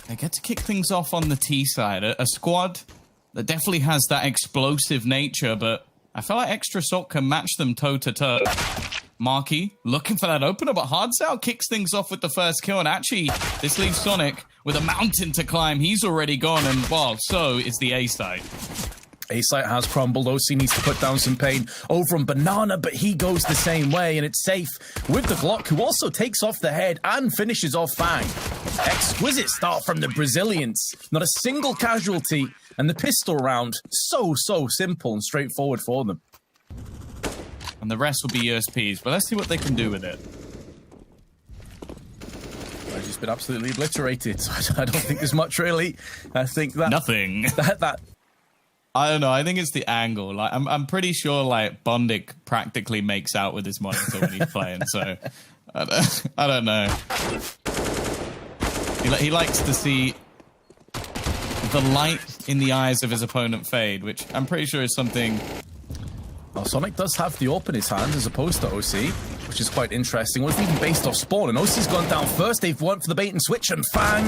They get to kick things off on the T side. A squad that definitely has that explosive nature, but I feel like Extra Salt can match them toe-to-toe. Marky looking for that opener, but Hardsell kicks things off with the first kill, and actually, this leaves Sonic with a mountain to climb. He's already gone, and well, so is the A site. A site has crumbled. OC needs to put down some pain over on Banana, but he goes the same way, and it's safe with the Glock, who also takes off the head and finishes off Fang. Exquisite start from the Brazilians. Not a single casualty, and the pistol round, so simple and straightforward for them. And the rest will be USPs, but let's see what they can do with it. I've just been absolutely obliterated, so I don't think there's much really. I think that... Nothing. That I don't know. I think it's the angle. Like I'm pretty sure like Bondic practically makes out with his monitor when he's playing. So I don't know. He likes to see the light in the eyes of his opponent fade, which I'm pretty sure is something. Well, Sonic does have the AWP in his hands as opposed to OC, which is quite interesting. What if even based off spawn? And OC's gone down first. They've went for the bait and switch, and Fang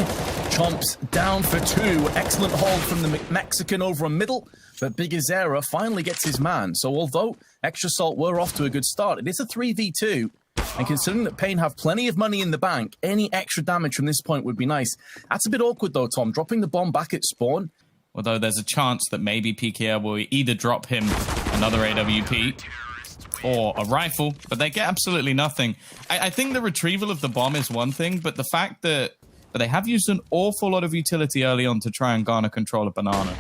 chomps down for 2. Excellent hold from the Mexican over on middle, but kxantares finally gets his man. So although Extra Salt were off to a good start, it is a 3v2. And considering that PaiN have plenty of money in the bank, any extra damage from this point would be nice. That's a bit awkward though, Tom, dropping the bomb back at spawn. Although there's a chance that maybe PKR will either drop him another AWP or a rifle, but they get absolutely nothing. I think the retrieval of the bomb is one thing, but the fact that they have used an awful lot of utility early on to try and garner control of Banana.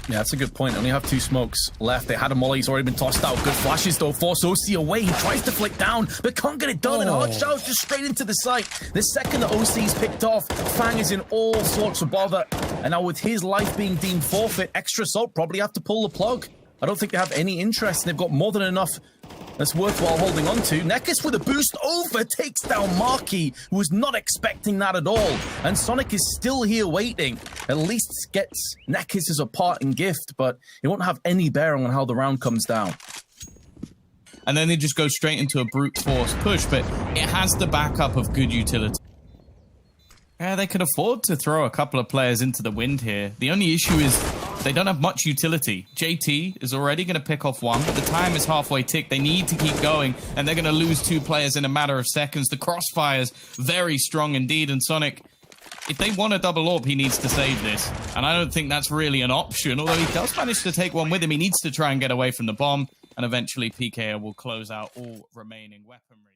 Yeah, that's a good point. Only have 2 smokes left. They had a molly. He's already been tossed out. Good flashes, though. Force OC away. He tries to flick down, but can't get it done. And Hardshell's just straight into the site. The second that OC's picked off, Fang is in all sorts of bother. And now with his life being deemed forfeit, Extra Salt probably have to pull the plug. I don't think they have any interest. They've got more than enough that's worthwhile holding on to. Nekis with a boost over takes down Marky, who was not expecting that at all. And Sonic is still here waiting. At least gets Nekis as a parting gift, but it won't have any bearing on how the round comes down. And then they just go straight into a brute force push, but it has the backup of good utility. Yeah, they could afford to throw a couple of players into the wind here. The only issue is they don't have much utility. JT is already going to pick off 1, but the time is halfway ticked. They need to keep going, and they're going to lose 2 players in a matter of seconds. The crossfire's very strong indeed, and Sonic, if they want a double AWP, he needs to save this. And I don't think that's really an option, although he does manage to take one with him. He needs to try and get away from the bomb, and eventually PKO will close out all remaining weaponry.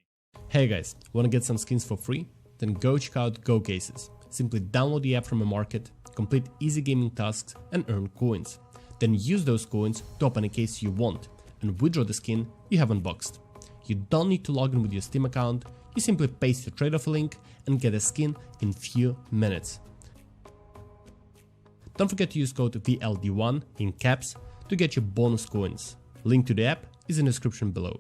Hey guys, want to get some skins for free? Then go check out Go Cases. Simply download the app from a market, complete easy gaming tasks and earn coins. Then use those coins to open a case you want and withdraw the skin you have unboxed. You don't need to log in with your Steam account, you simply paste your trade-off link and get a skin in few minutes. Don't forget to use code VLD1 in caps to get your bonus coins. Link to the app is in the description below.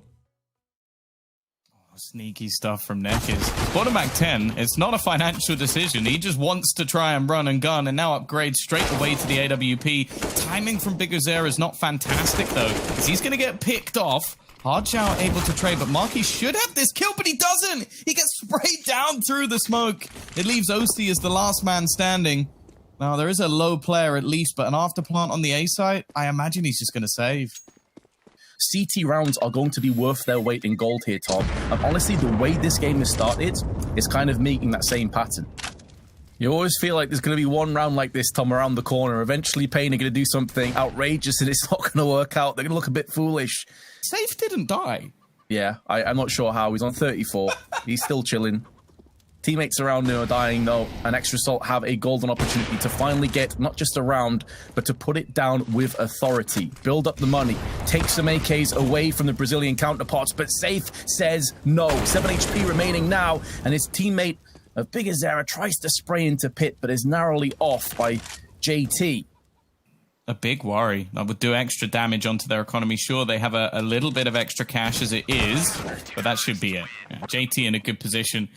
Sneaky stuff from Nekis. Bottom back 10, it's not a financial decision. He just wants to try and run and gun and now upgrade straight away to the AWP. Timing from kxantares is not fantastic though, because he's going to get picked off. Hardshell able to trade, but Marky should have this kill, but he doesn't. He gets sprayed down through the smoke. It leaves OC as the last man standing. Now, there is a low player at least, but an afterplant on the A site, I imagine he's just going to save. CT rounds are going to be worth their weight in gold here, Tom. And honestly, the way this game has started is kind of making that same pattern. You always feel like there's going to be one round like this, Tom, around the corner. Eventually, PaiN are going to do something outrageous and it's not going to work out. They're going to look a bit foolish. Safe didn't die. Yeah, I'm not sure how. He's on 34. He's still chilling. Teammates around him are dying, though, and Extra Salt have a golden opportunity to finally get not just a round, but to put it down with authority. Build up the money, take some AKs away from the Brazilian counterparts, but Safe says no. 7 HP remaining now, and his teammate of kxantares tries to spray into pit, but is narrowly off by JT. A big worry. That would do extra damage onto their economy. Sure, they have a little bit of extra cash as it is, but that should be it. Yeah, JT in a good position.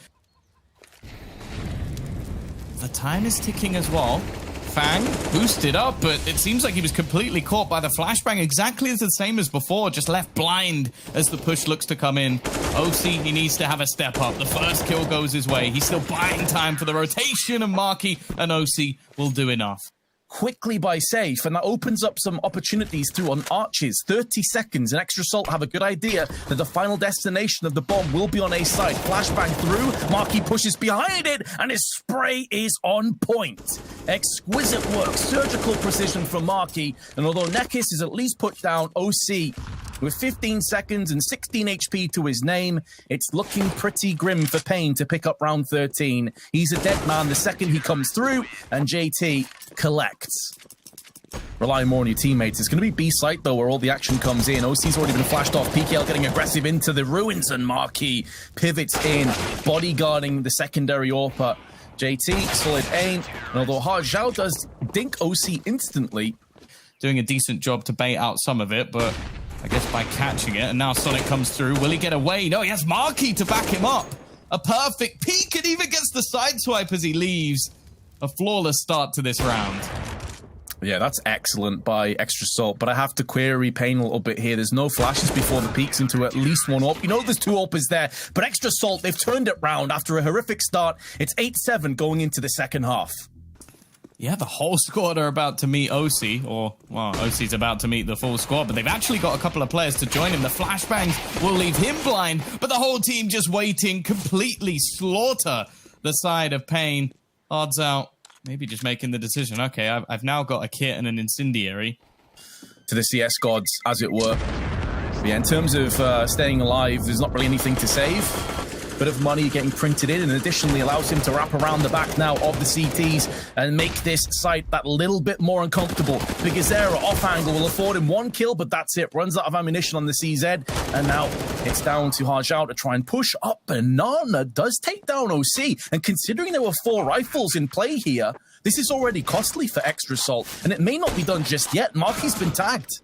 The time is ticking as well. Fang boosted up, but it seems like he was completely caught by the flashbang, exactly the same as before, just left blind as the push looks to come in. OC, he needs to have a step up. The first kill goes his way. He's still buying time for the rotation, and Marky and OC will do enough. Quickly by Safe, and that opens up some opportunities through on arches. 30 seconds, and Extra Salt have a good idea that the final destination of the bomb will be on A side. Flashbang through, Marky pushes behind it, and his spray is on point. Exquisite work, surgical precision from Marky, and although Nekis is at least put down, OC with 15 seconds and 16 HP to his name, it's looking pretty grim for PaiN to pick up round 13. He's a dead man the second he comes through, and JT collects. Rely more on your teammates. It's going to be B site though, where all the action comes in. OC's already been flashed off. PKL getting aggressive into the ruins, and Marquis pivots in, bodyguarding the secondary AWP. JT, solid aim, and although Hard Zhao does dink OC instantly, doing a decent job to bait out some of it, but I guess by catching it, and now Sonic comes through. Will he get away? No, he has Marky to back him up. A perfect peek, and even gets the side swipe as he leaves. A flawless start to this round. Yeah, that's excellent by Extra Salt, but I have to query PaiN a little bit here. There's no flashes before the peaks into at least one AWP. You know there's two AWPs there, but Extra Salt, they've turned it round after a horrific start. It's 8-7 going into the second half. Yeah, the whole squad are about to meet OC, or, well, OC's about to meet the full squad, but they've actually got a couple of players to join him. The flashbangs will leave him blind, but the whole team just waiting, completely slaughter the side of PaiN. Odds out, maybe just making the decision. Okay, I've now got a kit and an incendiary. To the CS gods, as it were. But yeah, in terms of staying alive, there's not really anything to save. Bit of money getting printed in, and additionally allows him to wrap around the back now of the CTs and make this site that little bit more uncomfortable. ksgo off angle will afford him one kill, but that's it. Runs out of ammunition on the CZ, and now it's down to Hard Zhao to try and push up. Banana does take down OC, and considering there were 4 rifles in play here, this is already costly for Extra Salt, and it may not be done just yet. Marky's been tagged.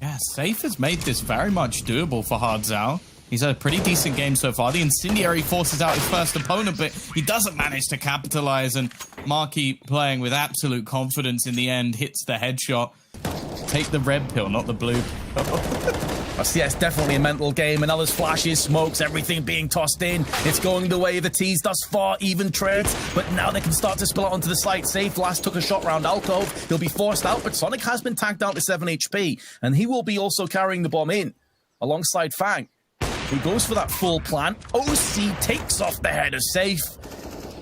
Yeah, Safe has made this very much doable for Hard Zhao. He's had a pretty decent game so far. The incendiary forces out his first opponent, but he doesn't manage to capitalize, and Marky, playing with absolute confidence in the end, hits the headshot. Take the red pill, not the blue. Yes, definitely a mental game, and now there's flashes, smokes, everything being tossed in. It's going the way of the T's thus far, even trades, but now they can start to spill out onto the site. Safe last took a shot round Alcove. He'll be forced out, but Sonic has been tagged down to 7 HP, and he will be also carrying the bomb in, alongside Fang, who goes for that full plan. OC takes off the head of Safe,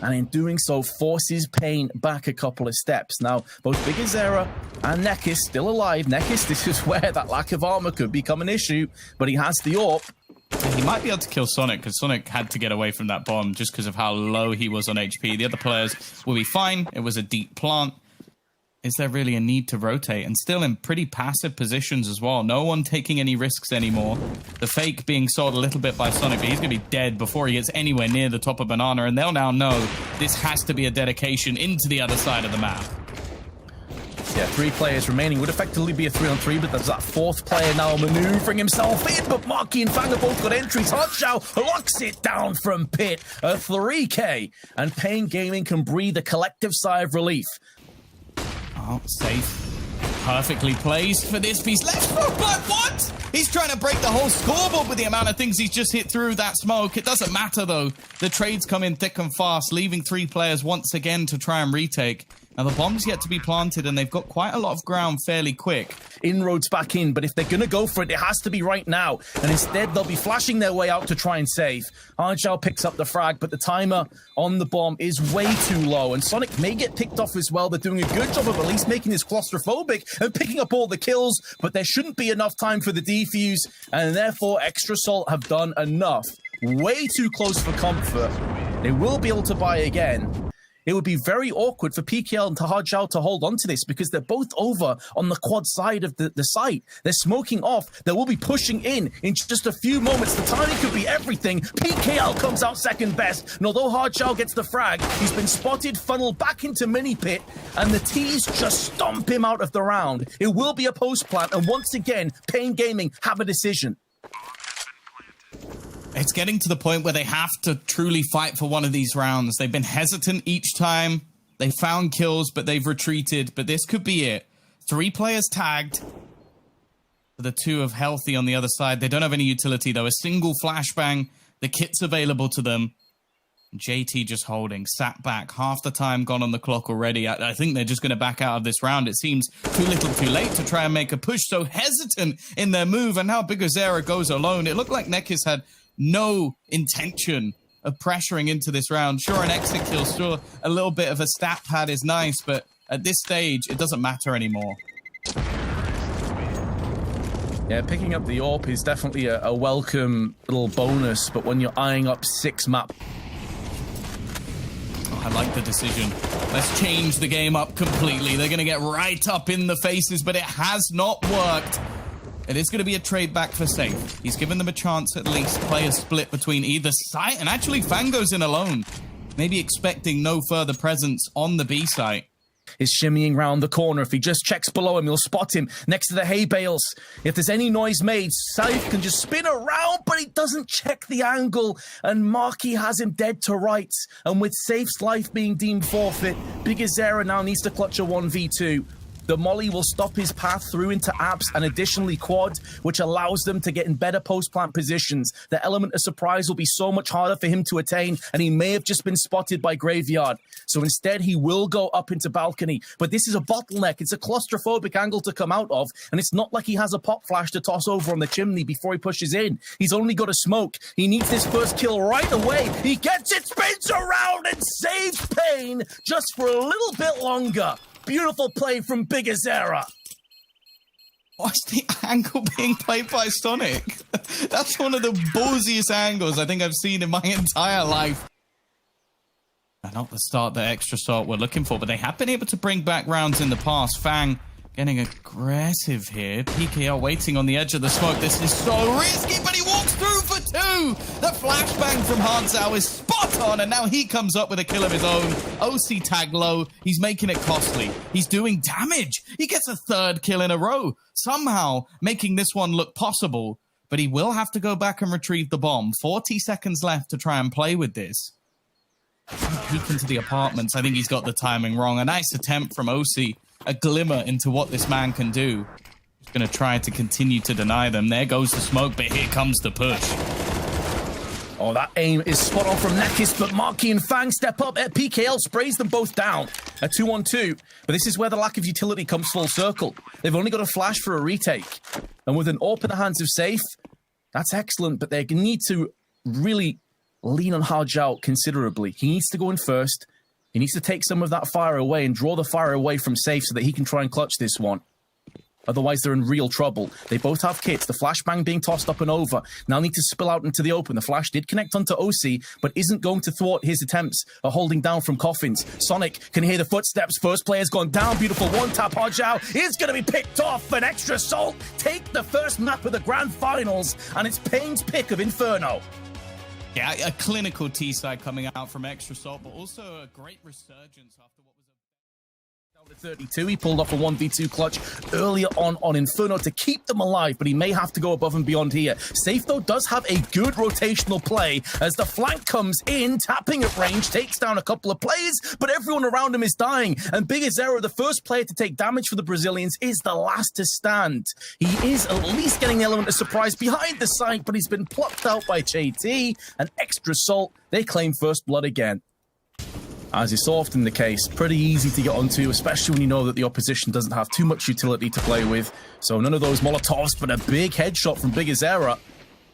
and in doing so forces PaiN back a couple of steps. Now, both ksgo and Nekis still alive. Nekis, this is where that lack of armor could become an issue, but he has the AWP. He might be able to kill Sonic, because Sonic had to get away from that bomb just because of how low he was on HP. The other players will be fine. It was a deep plant. Is there really a need to rotate? And still in pretty passive positions as well. No one taking any risks anymore. The fake being sold a little bit by Sonic, but he's going to be dead before he gets anywhere near the top of Banana. And they'll now know this has to be a dedication into the other side of the map. Yeah, 3 players remaining. Would effectively be a 3-on-3, but there's that 4th player now maneuvering himself in. But Marky and Fang have both got entries. Hard Zhao locks it down from Pit. A 3K. And PaiN Gaming can breathe a collective sigh of relief. Oh, Safe. Perfectly placed for this piece. Left smoke, but what? He's trying to break the whole scoreboard with the amount of things he's just hit through that smoke. It doesn't matter, though. The trades come in thick and fast, leaving 3 players once again to try and retake. Now, the bomb's yet to be planted, and they've got quite a lot of ground fairly quick. Inroads back in, but if they're going to go for it, it has to be right now. And instead, they'll be flashing their way out to try and save. Hard Zhao picks up the frag, but the timer on the bomb is way too low. And Sonic may get picked off as well. They're doing a good job of at least making this claustrophobic and picking up all the kills, but there shouldn't be enough time for the defuse, and therefore, Extra Salt have done enough. Way too close for comfort. They will be able to buy again. It would be very awkward for PKL and Hard Zhao to hold on to this, because they're both over on the quad side of the site. They're smoking off. They will be pushing in just a few moments. The timing could be everything. PKL comes out second best. And although Hard Zhao gets the frag, he's been spotted, funneled back into mini pit, and the T's just stomp him out of the round. It will be a post plant, and once again, PaiN Gaming have a decision. It's getting to the point where they have to truly fight for one of these rounds. They've been hesitant each time. They found kills, but they've retreated. But this could be it. 3 players tagged. The 2 of Healthy on the other side. They don't have any utility, though. A single flashbang. The kit's available to them. JT just holding, sat back, half the time gone on the clock already. I think they're just going to back out of this round. It seems too little too late to try and make a push, so hesitant in their move, and now xantares goes alone. It looked like Nekis had no intention of pressuring into this round. Sure, an exit kill, sure, a little bit of a stat pad is nice, but at this stage, it doesn't matter anymore. Yeah, picking up the AWP is definitely a welcome little bonus, but when you're eyeing up 6 map... I like the decision. Let's change the game up completely. They're going to get right up in the faces, but it has not worked. It is going to be a trade back for Safe. He's given them a chance at least. Play a split between either side, and actually Fang goes in alone. Maybe expecting no further presence on the B site. Is shimmying round the corner. If he just checks below him, he'll spot him next to the hay bales. If there's any noise made, Saif can just spin around, but he doesn't check the angle, and Marky has him dead to rights. And with Saif's life being deemed forfeit, xantares now needs to clutch a 1v2. The molly will stop his path through into apps and additionally quad, which allows them to get in better post-plant positions. The element of surprise will be so much harder for him to attain, and he may have just been spotted by Graveyard. So instead, he will go up into balcony. But this is a bottleneck. It's a claustrophobic angle to come out of, and it's not like he has a pop flash to toss over on the chimney before he pushes in. He's only got a smoke. He needs this first kill right away. He gets it, spins around, and saves PaiN just for a little bit longer. Beautiful play from xantares. Watch the angle being played by Sonic. That's one of the ballsiest angles I think I've seen in my entire life. And not the start that extra salt we're looking for, but they have been able to bring back rounds in the past. Fang getting aggressive here. PKL waiting on the edge of the smoke. This is so risky, but he walks through for 2. The flashbang from Hanzhao is spot on, and now he comes up with a kill of his own. OC tag low. He's making it costly. He's doing damage. He gets a 3rd kill in a row, somehow making this one look possible, but he will have to go back and retrieve the bomb. 40 seconds left to try and play with this. Peek into the apartments. I think he's got the timing wrong. A nice attempt from OC. A glimmer into what this man can do. He's going to try to continue to deny them. There goes the smoke, but here comes the push. Oh, that aim is spot on from Nekis, but Marky and Fang step up. PKL sprays them both down. A 2-on-2. But this is where the lack of utility comes full circle. They've only got a flash for a retake. And with an AWP in the hands of Safe, that's excellent, but they need to really lean on Hanzhao considerably. He needs to go in first. He needs to take some of that fire away and draw the fire away from Safe so that he can try and clutch this one. Otherwise, they're in real trouble. They both have kits. The flashbang being tossed up and over. Now need to spill out into the open. The flash did connect onto OC, but isn't going to thwart his attempts at holding down from coffins. Sonic can hear the footsteps. First player's gone down. Beautiful one-tap. Hanzhao is going to be picked off. An extra salt. Take the first map of the grand finals, and it's PaiN's pick of Inferno. Yeah, a clinical T-side coming out from Extra Salt, but also a great resurgence after what was a... Down to 32, he pulled off a 1v2 clutch earlier on Inferno to keep them alive, but he may have to go above and beyond here. Safe, though, does have a good rotational play as the flank comes in, tapping at range, takes down a couple of players, but everyone around him is dying. And xantares, the first player to take damage for the Brazilians, is the last to stand. He is at least getting the element of surprise behind the site, but he's been plucked out by JT. And Extra Salt, they claim first blood again. As is so often the case, pretty easy to get onto, especially when you know that the opposition doesn't have too much utility to play with. So none of those Molotovs, but a big headshot from xantares.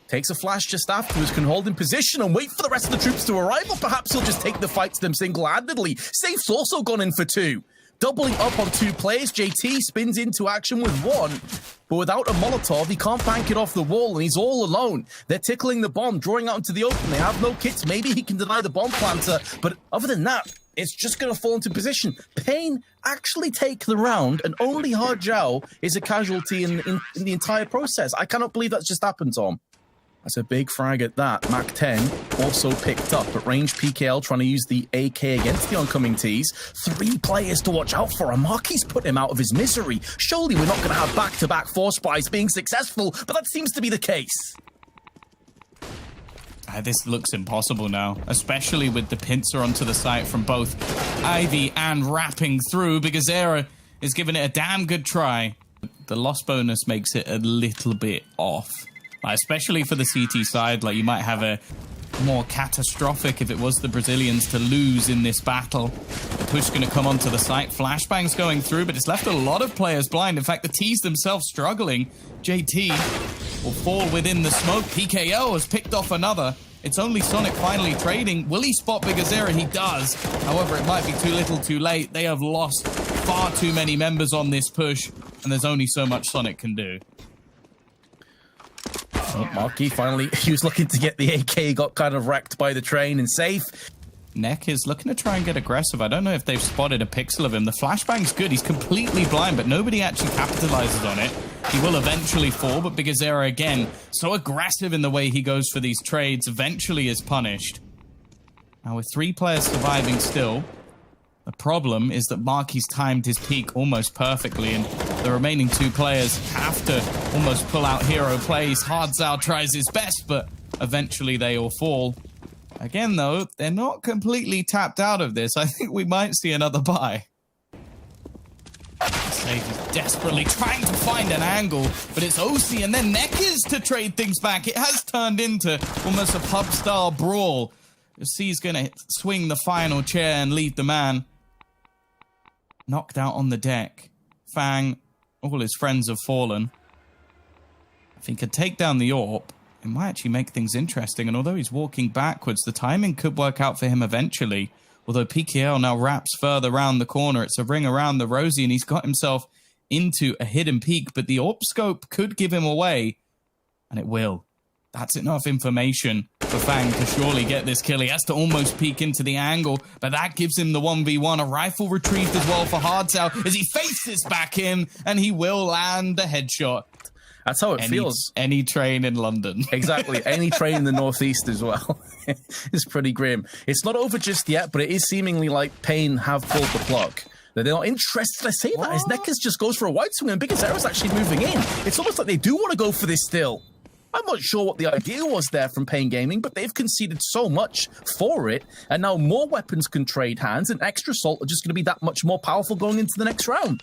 Takes a flash just afterwards, can hold in position and wait for the rest of the troops to arrive, or perhaps he'll just take the fight to them single-handedly. Safe's also gone in for 2. Doubling up on 2 players, JT spins into action with 1. But without a Molotov, he can't bank it off the wall, and he's all alone. They're tickling the bomb, drawing out into the open. They have no kits. Maybe he can deny the bomb planter, but other than that, it's just going to fall into position. PaiN actually take the round, and only Hanzhao is a casualty in the entire process. I cannot believe that's just happened, Tom. That's a big frag at that. Mac 10 also picked up at range. PKL trying to use the AK against the oncoming Ts. 3 players to watch out for. Marky's put him out of his misery. Surely we're not going to have back-to-back force buys being successful, but that seems to be the case. This looks impossible now, especially with the pincer onto the site from both Ivy and wrapping through, because xantares is giving it a damn good try. The loss bonus makes it a little bit off, especially for the CT side. Like, you might have a more catastrophic if it was the Brazilians to lose in this battle. The push going to come onto the site. Flashbang's going through, but it's left a lot of players blind. In fact, the T's themselves struggling. JT will fall within the smoke. PKO has picked off another. It's only Sonic finally trading. Will he spot Big Azera? He does. However, it might be too little too late. They have lost far too many members on this push, and there's only so much Sonic can do. Oh, Marky finally, he was looking to get the AK, got kind of wrecked by the train and safe. Neck is looking to try and get aggressive. I don't know if they've spotted a pixel of him. The flashbang's good. He's completely blind, but nobody actually capitalizes on it. He will eventually fall, but Big Azera, again, so aggressive in the way he goes for these trades, eventually is punished. Now, with 3 players surviving still, the problem is that Marky's timed his peak almost perfectly, and the remaining 2 players have to almost pull out hero plays. Hardzao tries his best, but eventually they all fall. Again, though, they're not completely tapped out of this. I think we might see another buy. Save is desperately trying to find an angle, but it's OC and then Neckers to trade things back. It has turned into almost a pub-style brawl. C's going to swing the final chair and leave the man knocked out on the deck. Fang, all his friends have fallen. If he could take down the AWP, it might actually make things interesting. And although he's walking backwards, the timing could work out for him eventually. Although PKL now wraps further around the corner. It's a ring around the Rosie, and he's got himself into a hidden peak. But the AWP scope could give him away, and it will. That's enough information for Fang to surely get this kill. He has to almost peek into the angle, but that gives him the 1v1. A rifle retrieved as well for Hardzao as he faces back in, and he will land a headshot. That's how it feels. Any train in London. Exactly. Any train in the Northeast as well. It's pretty grim. It's not over just yet, but it is seemingly like PaiN have pulled the plug. They're not interested. I say that. His Neckers just goes for a wide swing, and Big Azera's actually moving in. It's almost like they do want to go for this still. I'm not sure what the idea was there from PaiN Gaming, but they've conceded so much for it, and now more weapons can trade hands, and extra salt are just going to be that much more powerful going into the next round.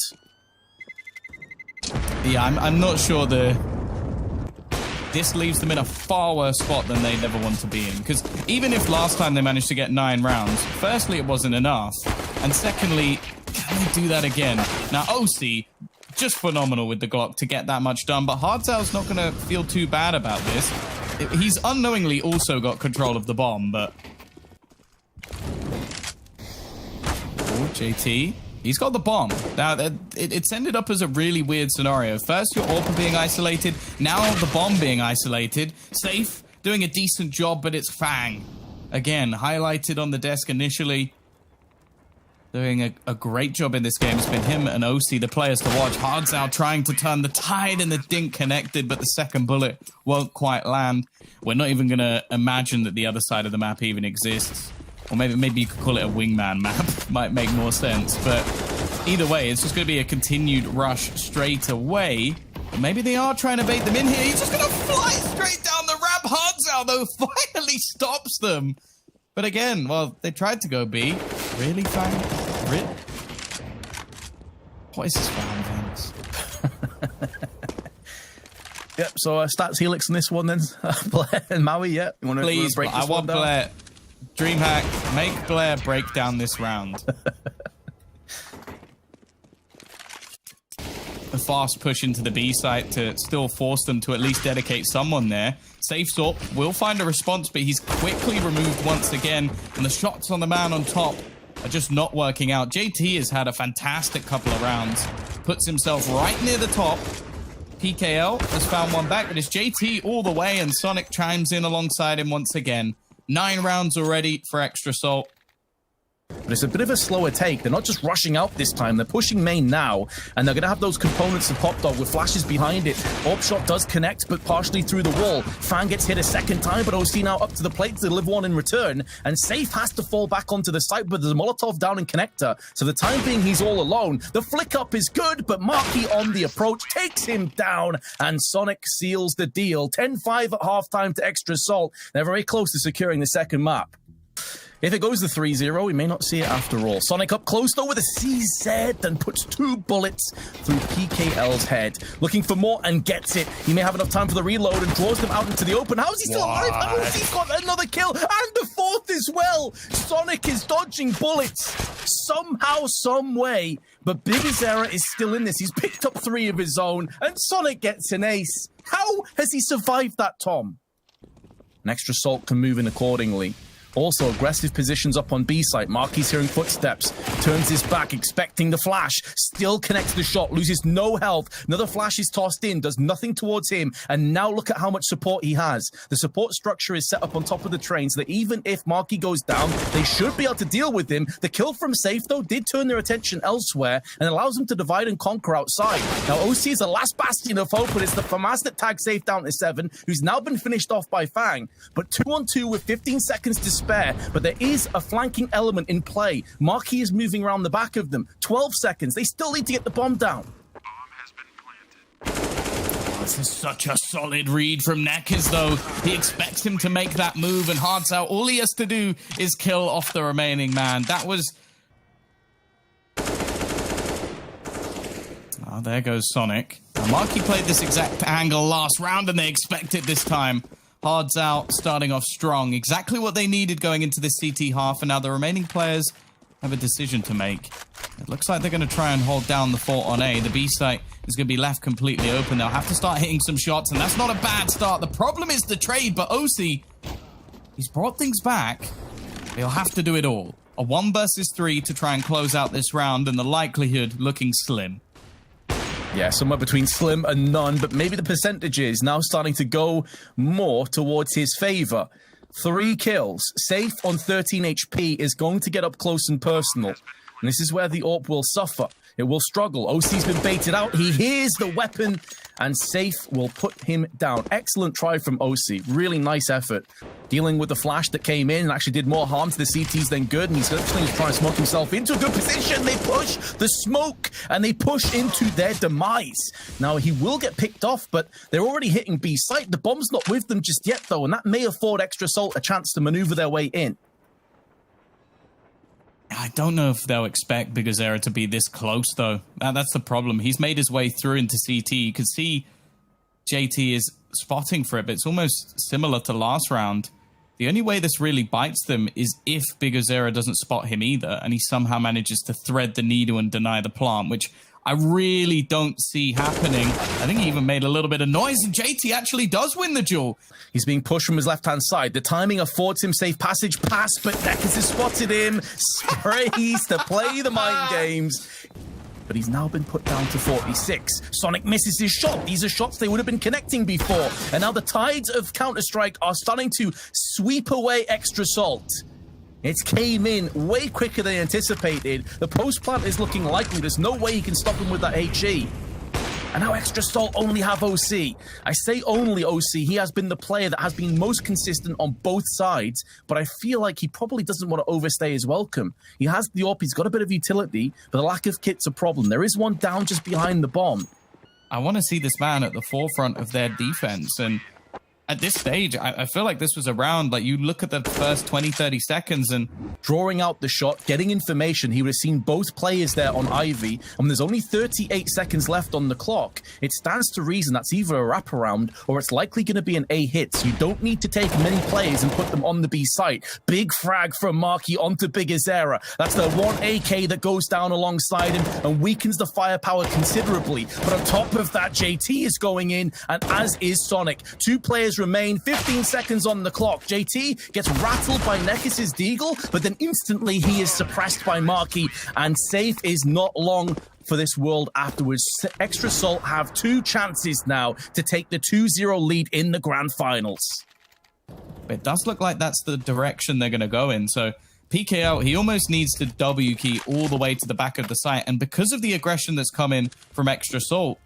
Yeah, I'm not sure this leaves them in a far worse spot than they'd ever want to be in. Because even if last time they managed to get 9 rounds, firstly, it wasn't enough. And secondly, can they do that again? Now, OC, just phenomenal with the Glock to get that much done. But Hardzao's not going to feel too bad about this. He's unknowingly also got control of the bomb, but... Oh, JT... He's got the bomb. Now, it's ended up as a really weird scenario. First, your AWP being isolated. Now, the bomb being isolated. Safe, doing a decent job, but it's Fang. Again, highlighted on the desk initially. Doing a great job in this game. It's been him and OC, the players to watch. Hardzao trying to turn the tide, and the dink connected, but the second bullet won't quite land. We're not even going to imagine that the other side of the map even exists. Or maybe you could call it a wingman map. Might make more sense. But either way, it's just going to be a continued rush straight away. But maybe they are trying to bait them in here. He's just going to fly straight down the ramp. Hardzao, though, finally stops them. But again, well, they tried to go B. Really, Fang? Rip? What is this Fang events? Yep, so stats helix in this one then. Blair and Maui, yeah. You want to Please, break this I want down? Blair. DreamHack, make Blair break down this round. A fast push into the B site to still force them to at least dedicate someone there. Safe Sorp will find a response, but he's quickly removed once again. And the shots on the man on top are just not working out. JT has had a fantastic couple of rounds. Puts himself right near the top. PKL has found one back, but it's JT all the way, and Sonic chimes in alongside him once again. 9 rounds already for extra salt. But it's a bit of a slower take. They're not just rushing out this time. They're pushing main now, and they're going to have those components of Pop Dog with flashes behind it. Orb shot does connect, but partially through the wall. Fan gets hit a second time, but OC now up to the plate to deliver one in return, and Safe has to fall back onto the site, but there's a Molotov down in connector. So the time being, he's all alone. The flick up is good, but Marky on the approach takes him down, and Sonic seals the deal. 10-5 at halftime to Extra Salt. They're very close to securing the second map. If it goes to 3-0, we may not see it after all. Sonic up close, though, with a CZ, then puts 2 bullets through PKL's head. Looking for more and gets it. He may have enough time for the reload and draws them out into the open. How is he still alive? How has he got another kill? And the 4th as well! Sonic is dodging bullets somehow, some way. But xantares is still in this. He's picked up 3 of his own, and Sonic gets an ace. How has he survived that, Tom? An Extra Salt can move in accordingly. Also, aggressive positions up on B site. Marky's hearing footsteps. Turns his back, expecting the flash. Still connects the shot. Loses no health. Another flash is tossed in. Does nothing towards him. And now look at how much support he has. The support structure is set up on top of the train so that even if Marky goes down, they should be able to deal with him. The kill from Safe, though, did turn their attention elsewhere and allows them to divide and conquer outside. Now, OC is the last bastion of hope, but it's the FAMAS that tags Safe down to 7, who's now been finished off by Fang. But 2-on-2 with 15 seconds to spare, but there is a flanking element in play. Marky is moving around the back of them. 12 seconds. They still need to get the bomb down. This is such a solid read from Nekkers, though. He expects him to make that move, and Hard's out. All he has to do is kill off the remaining man. That was... Oh, there goes Sonic. Now, Marky played this exact angle last round, and they expect it this time. Hard's out, starting off strong. Exactly what they needed going into this CT half, and now the remaining players have a decision to make. It looks like they're going to try and hold down the fort on A. The B site is going to be left completely open. They'll have to start hitting some shots, and that's not a bad start. The problem is the trade, but OC, he's brought things back. They'll have to do it all. A 1 versus 3 to try and close out this round, and the likelihood looking slim. Yeah, somewhere between slim and none, but maybe the percentage is now starting to go more towards his favor. 3 kills, Safe on 13 HP is going to get up close and personal. And this is where the AWP will suffer. It will struggle. OC's been baited out. He hears the weapon, and Safe will put him down. Excellent try from OC. Really nice effort. Dealing with the flash that came in and actually did more harm to the CTs than good. And he's actually trying to smoke himself into a good position. They push the smoke, and they push into their demise. Now, he will get picked off, but they're already hitting B site. The bomb's not with them just yet, though, and that may afford Extra Salt a chance to maneuver their way in. I don't know if they'll expect xantares to be this close, though. That's the problem. He's made his way through into CT. You can see JT is spotting for it, but it's almost similar to last round. The only way this really bites them is if xantares doesn't spot him either, and he somehow manages to thread the needle and deny the plant, which I really don't see happening. I think he even made a little bit of noise, and JT actually does win the duel. He's being pushed from his left-hand side. The timing affords him safe passage pass, but Nekkers has spotted him. Sprays to play the mind games. But he's now been put down to 46. Sonic misses his shot. These are shots they would have been connecting before. And now the tides of Counter-Strike are starting to sweep away Extra Salt. It came in way quicker than anticipated. The post plant is looking likely. There's no way he can stop him with that HE. And now Extra Salt only have OC. I say only OC. He has been the player that has been most consistent on both sides, but I feel like he probably doesn't want to overstay his welcome. He has the AWP, he's got a bit of utility, but the lack of kit's a problem. There is one down just behind the bomb. I want to see this man at the forefront of their defense, and at this stage, I feel like this was a round, like you look at the first 20, 30 seconds and... Drawing out the shot, getting information, he would have seen both players there on Ivy, and there's only 38 seconds left on the clock. It stands to reason that's either a wraparound or it's likely going to be an A hit, so you don't need to take many players and put them on the B site. Big frag from Marky onto xantares. That's the one AK that goes down alongside him and weakens the firepower considerably. But on top of that, JT is going in, and as is Sonic. 2 players remain, 15 seconds on the clock. JT gets rattled by Nekkers' deagle, but then instantly he is suppressed by Marky, and Safe is not long for this world afterwards. Extra Salt have 2 chances now to take the 2-0 lead in the grand finals. It does look like that's the direction they're going to go in, so PKO, he almost needs to W key all the way to the back of the site. And because of the aggression that's coming from Extra Salt,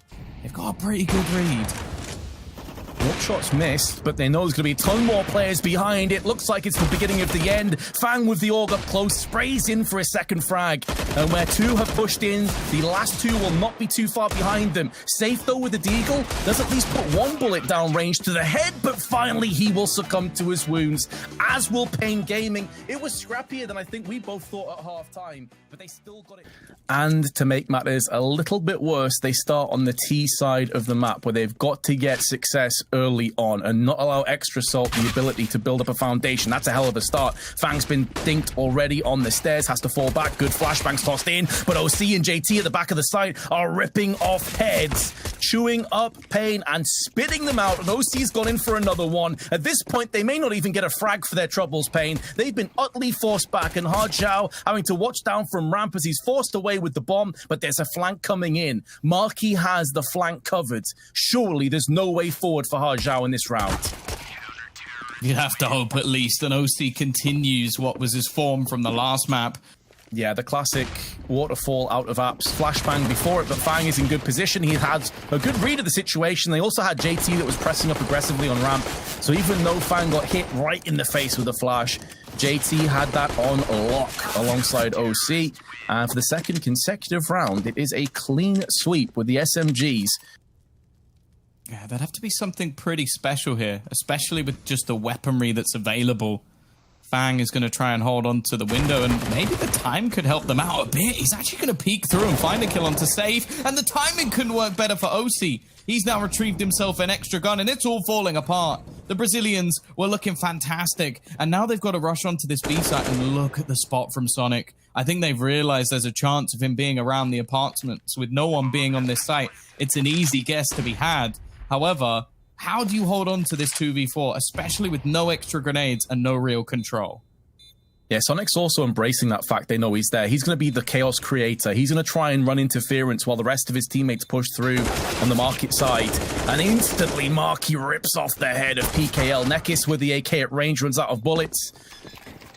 they've got a pretty good read. What shots missed, but they know there's going to be a ton more players behind it. Looks like it's the beginning of the end. Fang with the org up close, sprays in for a second frag. And where two have pushed in, the last two will not be too far behind them. Safe though with the Deagle, does at least put one bullet down range to the head, but finally he will succumb to his wounds, as will PaiN Gaming. It was scrappier than I think we both thought at half-time, but they still got it. And to make matters a little bit worse, they start on the T side of the map, where they've got to get success early on and not allow Extra Salt the ability to build up a foundation. That's a hell of a start. Fang's been dinked already on the stairs, has to fall back. Good flashbangs tossed in, but OC and JT at the back of the site are ripping off heads, chewing up PaiN and spitting them out. And OC's gone in for another one. At this point, they may not even get a frag for their troubles, PaiN. They've been utterly forced back, and Hard Zhao having to watch down from ramp as he's forced away with the bomb, but there's a flank coming in. Marquee has the flank covered. Surely there's no way forward for Hard Zhao in this round. You'd have to hope at least an OC continues what was his form from the last map. Yeah, the classic waterfall out of apps. Flashbang before it, but Fang is in good position. He had a good read of the situation. They also had JT that was pressing up aggressively on ramp. So even though Fang got hit right in the face with a flash, JT had that on lock alongside OC. And for the second consecutive round, it is a clean sweep with the SMGs. Yeah, that'd have to be something pretty special here, especially with just the weaponry that's available. Fang is going to try and hold on to the window, and maybe the time could help them out a bit. He's actually going to peek through and find a kill onto safe, and the timing couldn't work better for OC. He's now retrieved himself an extra gun, and it's all falling apart. The Brazilians were looking fantastic, and now they've got to rush onto this B site, and look at the spot from Sonic. I think they've realized there's a chance of him being around the apartments with no one being on this site. It's an easy guess to be had. However, how do you hold on to this 2v4, especially with no extra grenades and no real control? Yeah, Sonic's also embracing that fact they know he's there. He's going to be the chaos creator. He's going to try and run interference while the rest of his teammates push through on the market side. And instantly, Marky rips off the head of PKL. Nekis with the AK at range runs out of bullets.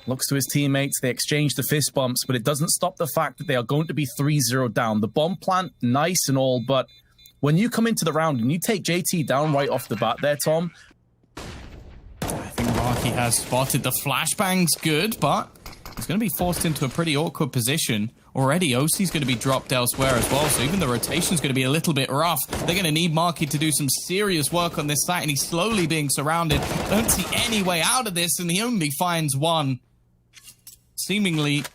Looks to his teammates. They exchange the fist bumps, but it doesn't stop the fact that they are going to be 3-0 down. The bomb plant, nice and all, but when you come into the round and you take JT down right off the bat there, Tom. I think Marky has spotted the flashbangs good, but he's going to be forced into a pretty awkward position. Already, OC's going to be dropped elsewhere as well, so even the rotation's going to be a little bit rough. They're going to need Marky to do some serious work on this site, and he's slowly being surrounded. Don't see any way out of this, and he only finds one. Seemingly,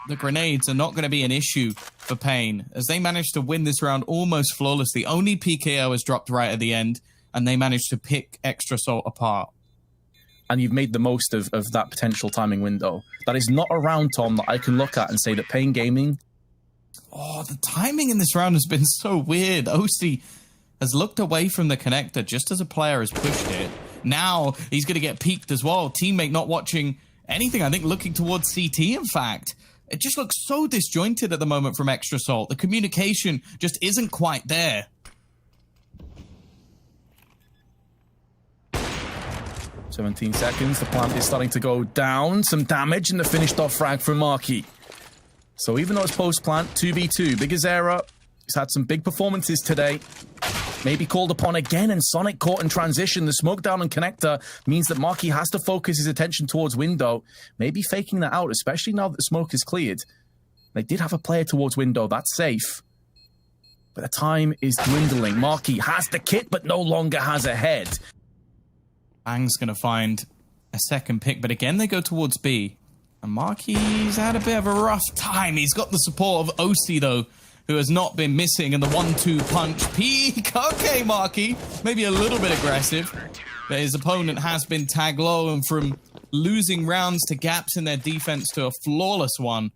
the grenades are not going to be an issue for PaiN, as they managed to win this round almost flawlessly. Only PKO has dropped right at the end, and they managed to pick Extra Salt apart. And you've made the most of that potential timing window. That is not a round, Tom, that I can look at and say that PaiN Gaming... Oh, the timing in this round has been so weird. OC has looked away from the connector just as a player has pushed it. Now he's going to get peeked as well. Teammate not watching anything, I think looking towards CT, in fact. It just looks so disjointed at the moment from Extra Salt. The communication just isn't quite there. "17 seconds, the plant is starting to go down. Some damage and the finished off frag from Marky. So even though it's post-plant, 2v2, kxgera, he's had some big performances today. Maybe called upon again, and Sonic caught in transition. The smoke down on connector means that Marky has to focus his attention towards window. Maybe faking that out, especially now that the smoke is cleared. They did have a player towards window, that's safe. But the time is dwindling. Marky has the kit, but no longer has a head. Fang's going to find a second pick, but again they go towards B. And Marky's had a bit of a rough time. He's got the support of OC, though, who has not been missing, and the 1-2 punch. Peak, okay, Marky, maybe a little bit aggressive, but his opponent has been tagged low, and from losing rounds to gaps in their defense to a flawless one.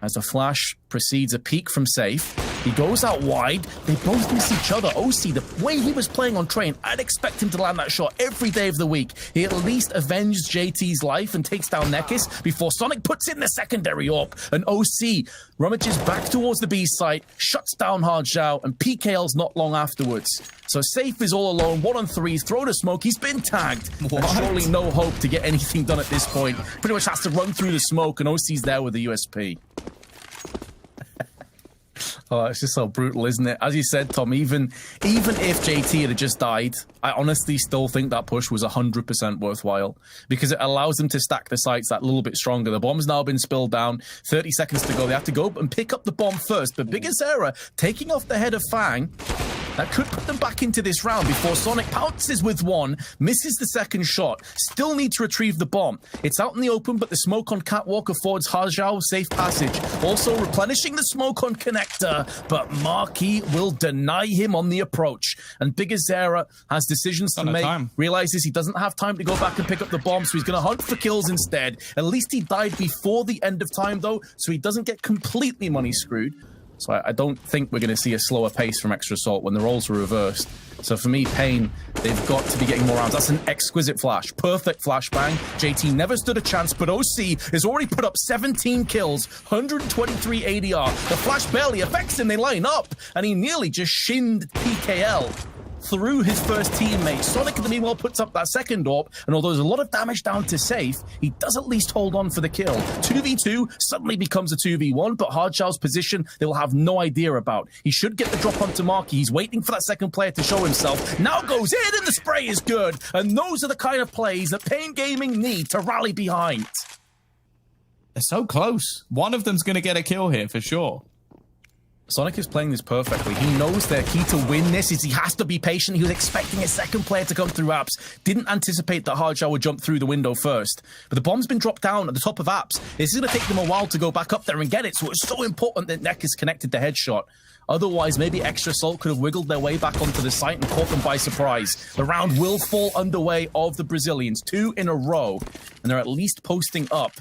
As a flash precedes a peek from safe. He goes out wide. They both miss each other. OC, the way he was playing on train, I'd expect him to land that shot every day of the week. He at least avenged JT's life and takes down Nekis before Sonic puts in the secondary AWP. And OC rummages back towards the B site, shuts down Hard Zhao, and PKL's not long afterwards. So Safe is all alone, 1-on-3, throw to smoke, he's been tagged. What? And surely no hope to get anything done at this point. Pretty much has to run through the smoke, and OC's there with the USP. Oh, it's just so brutal, isn't it? As you said, Tom, even if JT had just died, I honestly still think that push was 100% worthwhile because it allows them to stack the sites that little bit stronger. The bomb's now been spilled down, 30 seconds to go. They have to go and pick up the bomb first, but xantares taking off the head of Fang, that could put them back into this round before Sonic pounces with one, misses the second shot, still need to retrieve the bomb. It's out in the open, but the smoke on Catwalk affords Hard Zhao safe passage. Also replenishing the smoke on Connector, but Marquis will deny him on the approach. And xantares has decisions to make, realizes he doesn't have time to go back and pick up the bomb, so he's going to hunt for kills instead. At least he died before the end of time, though, so he doesn't get completely money screwed. So I don't think we're going to see a slower pace from Extra Assault when the roles are reversed. So for me, PaiN, they've got to be getting more rounds. That's an exquisite flash. Perfect flashbang. JT never stood a chance, but OC has already put up 17 kills, 123 ADR. The flash barely affects him. They line up, and he nearly just shinned PKL through his first teammate. Sonic, in the meanwhile, puts up that second AWP, and although there's a lot of damage down to Safe, he does at least hold on for the kill. 2v2 suddenly becomes a 2v1, but Hard Zhao's position, they will have no idea about. He should get the drop onto Marquis. He's waiting for that second player to show himself. Now goes in, and the spray is good. And those are the kind of plays that PaiN Gaming need to rally behind. They're so close. One of them's going to get a kill here, for sure. Sonic is playing this perfectly. He knows their key to win this is he has to be patient. He was expecting a second player to come through apps. Didn't anticipate that Hard Zhao would jump through the window first. But the bomb's been dropped down at the top of apps. This is going to take them a while to go back up there and get it. So it's so important that Nekis connected the headshot. Otherwise, maybe Extra Assault could have wiggled their way back onto the site and caught them by surprise. The round will fall underway of the Brazilians. 2 in a row. And they're at least posting up.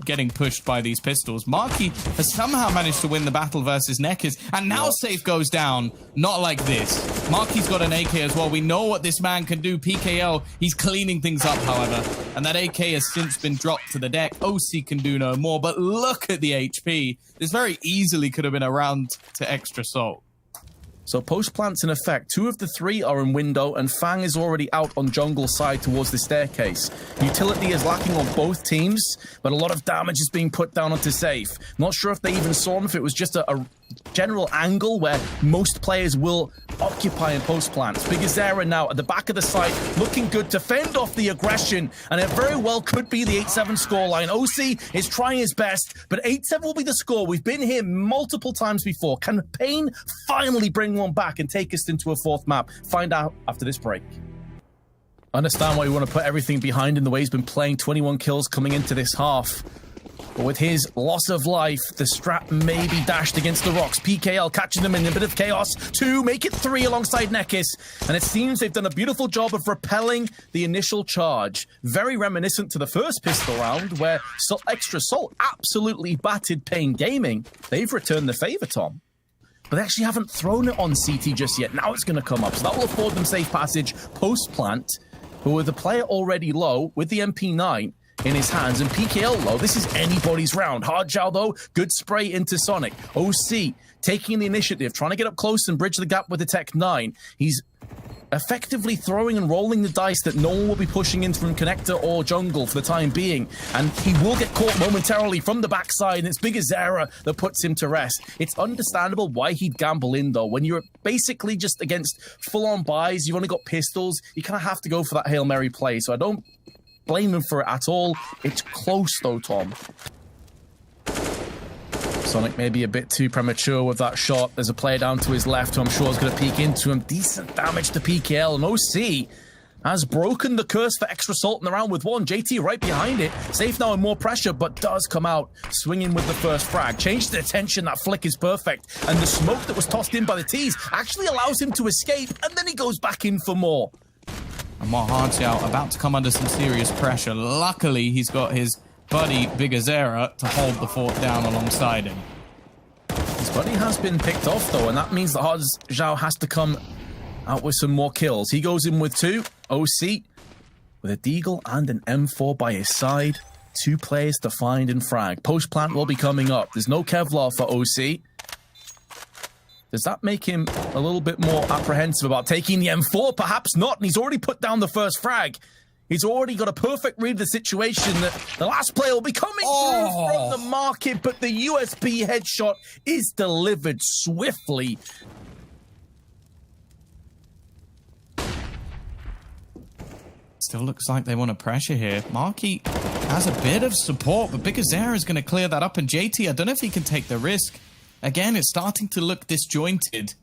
Getting pushed by these pistols. Marquis has somehow managed to win the battle versus Nekis, and now Safe goes down. Not like this. Marquis got an AK as well. We know what this man can do. PKL, he's cleaning things up, however. And that AK has since been dropped to the deck. OC can do no more, but look at the HP. This very easily could have been a round to Extra Assault. So post plants in effect. 2 of the 3 are in window, and Fang is already out on jungle side towards the staircase. Utility is lacking on both teams, but a lot of damage is being put down onto Safe. Not sure if they even saw him, if it was just a general angle where most players will occupy in post plants. xantares now at the back of the site, looking good to fend off the aggression, and it very well could be the 8-7 scoreline. OC is trying his best, but 8-7 will be the score. We've been here multiple times before. Can PaiN finally bring one back and take us into a 4th map? Find out after this break. Understand why we want to put everything behind in the way he's been playing. 21 kills coming into this half. But with his loss of life, the strap may be dashed against the rocks. PKL catching them in a bit of chaos. 2, make it 3 alongside Nekis. And it seems they've done a beautiful job of repelling the initial charge. Very reminiscent to the first pistol round, where Extra Assault absolutely battered PaiN Gaming. They've returned the favor, Tom. But they actually haven't thrown it on CT just yet. Now it's going to come up. So that will afford them safe passage post-plant. But with the player already low, with the MP9 in his hands and PKL low, this is anybody's round. Hard Zhao, though, good spray into Sonic. OC taking the initiative, trying to get up close and bridge the gap with the Tech 9. He's effectively throwing and rolling the dice that no one will be pushing in from Connector or Jungle for the time being. And he will get caught momentarily from the backside, and it's xantares that puts him to rest. It's understandable why he'd gamble in, though. When you're basically just against full-on buys, you've only got pistols, you kind of have to go for that Hail Mary play. So I don't blame him for it at all. It's close, though, Tom. Sonic may be a bit too premature with that shot. There's a player down to his left who I'm sure is going to peek into him. Decent damage to PKL, and OC has broken the curse for Extra Assault in the round with 1. JT right behind it. Safe now and more pressure, but does come out swinging with the first frag. Change the attention, that flick is perfect. And the smoke that was tossed in by the T's actually allows him to escape, and then he goes back in for more. And more Hard Zhao about to come under some serious pressure. Luckily, he's got his buddy xantares to hold the fort down alongside him. He's Buddy has been picked off, though, and that means that Hard Zhao has to come out with some more kills. He goes in with 2. OC with a Deagle and an M4 by his side. 2 players to find and frag. Post plant will be coming up. There's no Kevlar for OC. Does that make him a little bit more apprehensive about taking the M4? Perhaps not, and he's already put down the first frag. He's already got a perfect read of the situation that the last player will be coming through from the market, but the USB headshot is delivered swiftly. Still looks like they want to pressure here. Marky has a bit of support, but kxantares is going to clear that up, and JT, I don't know if he can take the risk. Again, it's starting to look disjointed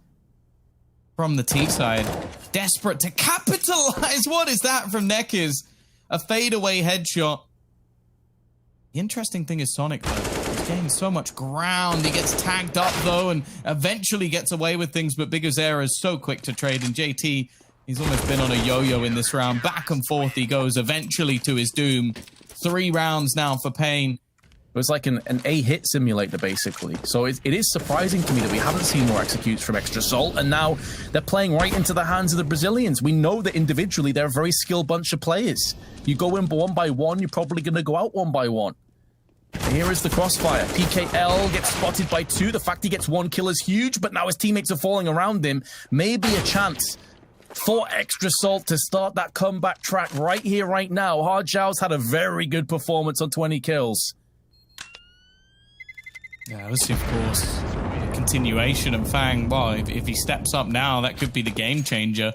from the T side. Desperate to capitalize. What is that from Nekkers? A fadeaway headshot. The interesting thing is Sonic, though. He's gained so much ground. He gets tagged up, though, and eventually gets away with things, but kxantares is so quick to trade, and JT, he's almost been on a yo-yo in this round. Back and forth he goes, eventually to his doom. 3 rounds now for PaiN. It was like an A-hit simulator, basically. So it is surprising to me that we haven't seen more executes from xtrasalt, and now they're playing right into the hands of the Brazilians. We know that individually they're a very skilled bunch of players. You go in 1 by 1, you're probably going to go out 1 by 1. Here is the crossfire. PKL gets spotted by 2. The fact he gets 1 kill is huge, but now his teammates are falling around him. Maybe a chance for xtrasalt to start that comeback track right here, right now. Hard Zhao's had a very good performance on 20 kills. Yeah, this of course a continuation, and Fang, well, if he steps up now, that could be the game changer.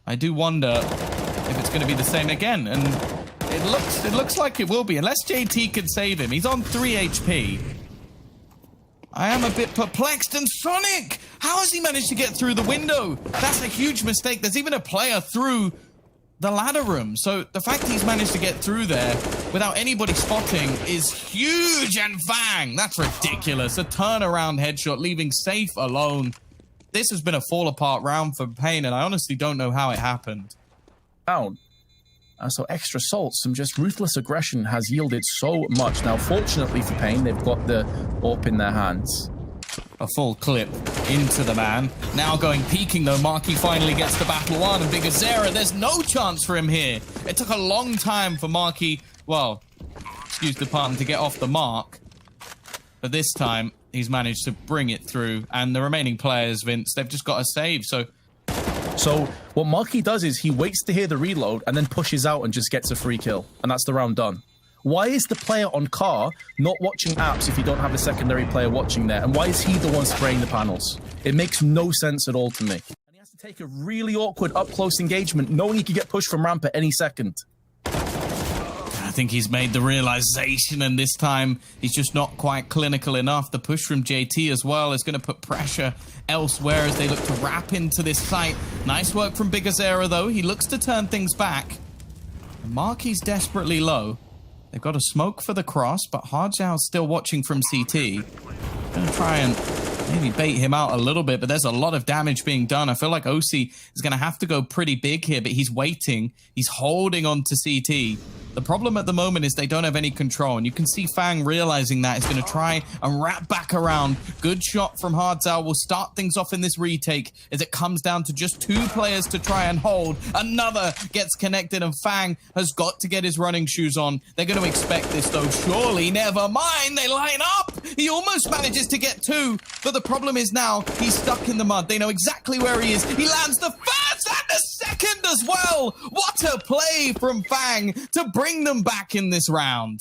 I do wonder if it's going to be the same again, and it looks like it will be, unless JT can save him. He's on 3 HP. I am a bit perplexed, and Sonic, how has he managed to get through the window? That's a huge mistake. There's even a player through the ladder room, so the fact he's managed to get through there without anybody spotting is huge. And Fang, that's ridiculous. A turnaround headshot, leaving Safe alone. This has been a fall apart round for PaiN, and I honestly don't know how it happened. Down. So xtrasalt, some just ruthless aggression has yielded so much. Now, fortunately for PaiN, they've got the AWP in their hands. A full clip into the man. Now going peeking, though. Marky finally gets the battle won, and kxantares, there's no chance for him here. It took a long time for Marky, well, excuse the pun, to get off the mark. But this time, he's managed to bring it through. And the remaining players, Vince, they've just got a save, So what Marky does is he waits to hear the reload and then pushes out and just gets a free kill. And that's the round done. Why is the player on car not watching apps if you don't have a secondary player watching there? And why is he the one spraying the panels? It makes no sense at all to me. And he has to take a really awkward up-close engagement, knowing he could get pushed from ramp at any second. I think he's made the realization, and this time he's just not quite clinical enough. The push from JT as well is going to put pressure elsewhere as they look to wrap into this site. Nice work from kxantares, though. He looks to turn things back. Marky's desperately low. They've got a smoke for the cross, but Hard Zhao's still watching from CT. Gonna try and maybe bait him out a little bit, but there's a lot of damage being done. I feel like OC is gonna have to go pretty big here, but he's waiting. He's holding on to CT. The problem at the moment is they don't have any control, and you can see Fang realizing that. He's going to try and wrap back around. Good shot from Hard Zhao will start things off in this retake as it comes down to just 2 players to try and hold. Another gets connected, and Fang has got to get his running shoes on. They're going to expect this, though. Surely, never mind. They line up. He almost manages to get 2, but the problem is now he's stuck in the mud. They know exactly where he is. He lands the first and the second as well. What a play from Fang to bring them back in this round.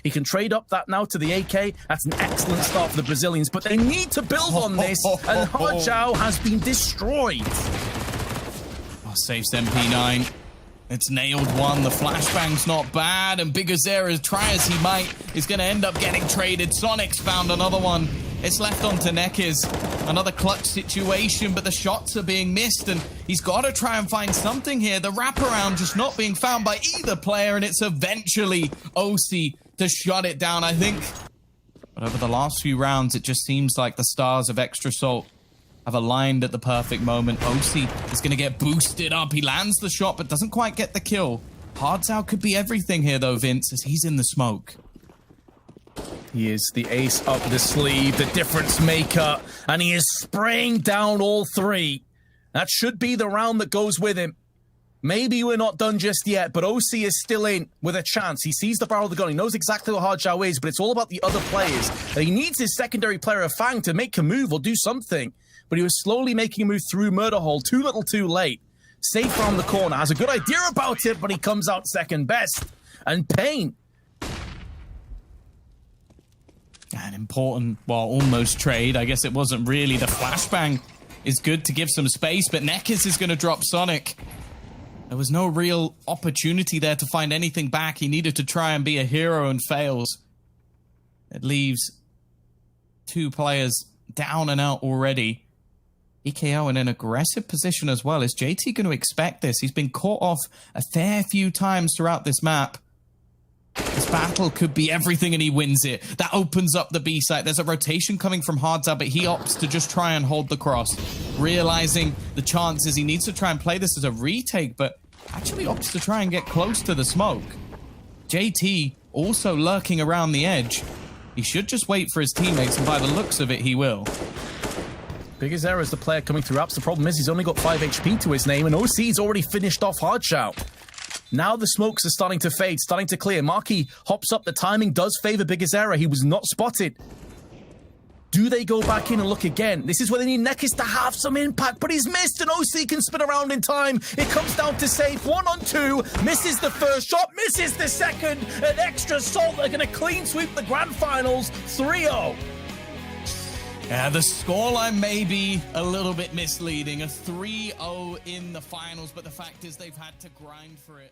He can trade up that now to the AK. That's an excellent start for the Brazilians, but they need to build on this, and Hard Zhao has been destroyed. Oh, saves MP9. It's nailed one. The flashbang's not bad, and kxantares, try as he might, is going to end up getting traded. Sonic's found another one. It's left on to Nekkers. Another clutch situation, but the shots are being missed, and he's got to try and find something here. The wraparound just not being found by either player, and it's eventually OC to shut it down, I think. But over the last few rounds, it just seems like the stars of xtrasalt have aligned at the perfect moment. OC is going to get boosted up. He lands the shot, but doesn't quite get the kill. Hard Zhao could be everything here, though, Vince, as he's in the smoke. He is the ace up the sleeve, the difference maker, and he is spraying down all three. That should be the round that goes with him. Maybe we're not done just yet, but OC is still in with a chance. He sees the barrel of the gun. He knows exactly what Hard Shao is, but it's all about the other players. And he needs his secondary player of Fang to make a move or do something. But he was slowly making a move through Murder Hole, too little too late. Safe around the corner, has a good idea about it, but he comes out second best. And PaiN. An important, well, almost trade. I guess it wasn't really. The flashbang is good to give some space, but Nekis is going to drop Sonic. There was no real opportunity there to find anything back. He needed to try and be a hero and fails. It leaves two players down and out already. EKO in an aggressive position as well. Is JT going to expect this? He's been caught off a fair few times throughout this map. This battle could be everything and he wins it. That opens up the B site. There's a rotation coming from Hardza, but he opts to just try and hold the cross. Realizing the chances, he needs to try and play this as a retake, but actually opts to try and get close to the smoke. JT also lurking around the edge. He should just wait for his teammates, and by the looks of it, he will. xantares is the player coming through apps. The problem is he's only got 5 HP to his name, and OC's already finished off Hard Shao. Now the smokes are starting to fade, starting to clear. Marquis hops up. The timing does favor xantares. He was not spotted. Do they go back in and look again? This is where they need Nekis to have some impact, but he's missed, and OC can spin around in time. It comes down to safe. 1 on 2. Misses the first shot, misses the second. An extra salt. They're going to clean sweep the grand finals. 3-0. Yeah, the scoreline may be a little bit misleading. A 3-0 in the finals, but the fact is they've had to grind for it.